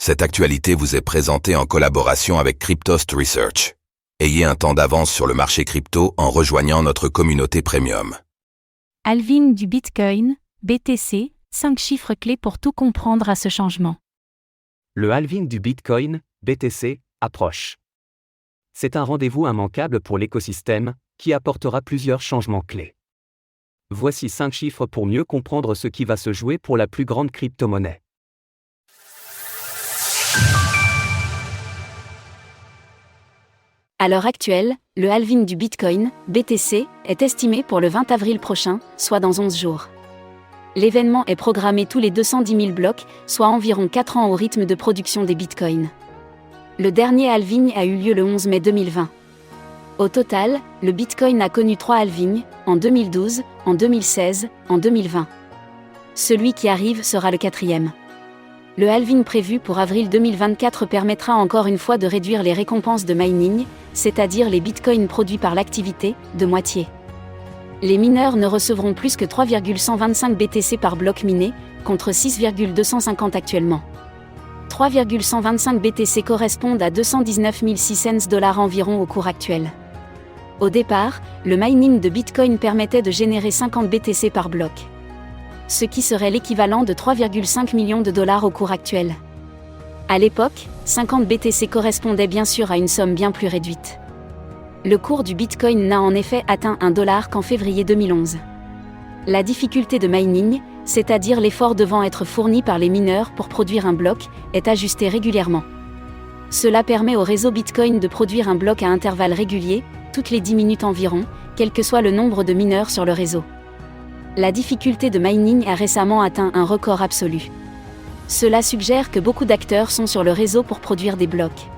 Cette actualité vous est présentée en collaboration avec Cryptost Research. Ayez un temps d'avance sur le marché crypto en rejoignant notre communauté premium. Halving du Bitcoin, BTC, 5 chiffres clés pour tout comprendre à ce changement. Le halving du Bitcoin, BTC, approche. C'est un rendez-vous immanquable pour l'écosystème, qui apportera plusieurs changements clés. Voici 5 chiffres pour mieux comprendre ce qui va se jouer pour la plus grande crypto-monnaie. À l'heure actuelle, le halving du Bitcoin, BTC, est estimé pour le 20 avril prochain, soit dans 11 jours. L'événement est programmé tous les 210 000 blocs, soit environ 4 ans au rythme de production des bitcoins. Le dernier halving a eu lieu le 11 mai 2020. Au total, le Bitcoin a connu 3 halvings, en 2012, en 2016, en 2020. Celui qui arrive sera le 4e. Le halving prévu pour avril 2024 permettra encore une fois de réduire les récompenses de mining, c'est-à-dire les bitcoins produits par l'activité, de moitié. Les mineurs ne recevront plus que 3,125 BTC par bloc miné, contre 6,250 actuellement. 3,125 BTC correspondent à 219 600 $ environ au cours actuel. Au départ, le mining de Bitcoin permettait de générer 50 BTC par bloc. Ce qui serait l'équivalent de 3,5 millions de dollars au cours actuel. À l'époque, 50 BTC correspondait bien sûr à une somme bien plus réduite. Le cours du Bitcoin n'a en effet atteint $1 qu'en février 2011. La difficulté de mining, c'est-à-dire l'effort devant être fourni par les mineurs pour produire un bloc, est ajustée régulièrement. Cela permet au réseau Bitcoin de produire un bloc à intervalles réguliers, toutes les 10 minutes environ, quel que soit le nombre de mineurs sur le réseau. La difficulté de mining a récemment atteint un record absolu. Cela suggère que beaucoup d'acteurs sont sur le réseau pour produire des blocs.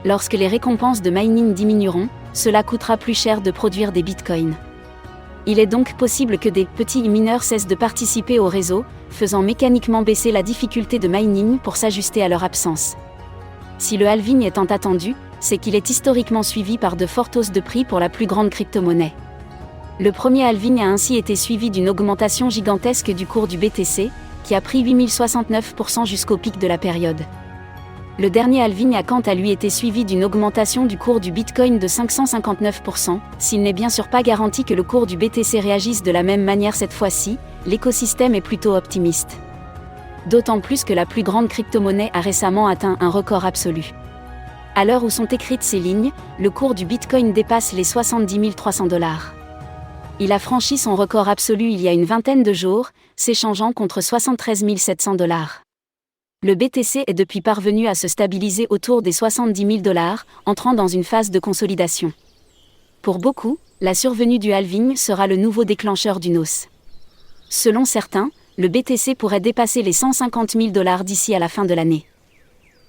Lorsque les récompenses de mining diminueront, cela coûtera plus cher de produire des bitcoins. Il est donc possible que des petits mineurs cessent de participer au réseau, faisant mécaniquement baisser la difficulté de mining pour s'ajuster à leur absence. Si le halving étant attendu, c'est qu'il est historiquement suivi par de fortes hausses de prix pour la plus grande crypto-monnaie. Le premier halving a ainsi été suivi d'une augmentation gigantesque du cours du BTC, qui a pris 8069% jusqu'au pic de la période. Le dernier halving a quant à lui été suivi d'une augmentation du cours du Bitcoin de 559%, s'il n'est bien sûr pas garanti que le cours du BTC réagisse de la même manière cette fois-ci, l'écosystème est plutôt optimiste. D'autant plus que la plus grande crypto-monnaie a récemment atteint un record absolu. À l'heure où sont écrites ces lignes, le cours du Bitcoin dépasse les 70 300 $. Il a franchi son record absolu il y a une vingtaine de jours, s'échangeant contre 73 700 $. Le BTC est depuis parvenu à se stabiliser autour des 70 000 $, entrant dans une phase de consolidation. Pour beaucoup, la survenue du halving sera le nouveau déclencheur d'une hausse. Selon certains, le BTC pourrait dépasser les 150 000 $ d'ici à la fin de l'année.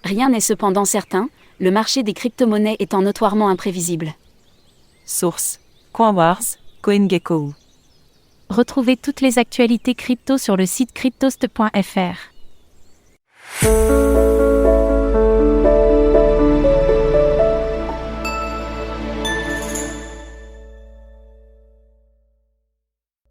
Rien n'est cependant certain, le marché des crypto-monnaies étant notoirement imprévisible. Source: CoinWars, CoinGecko. Retrouvez toutes les actualités crypto sur le site cryptost.fr.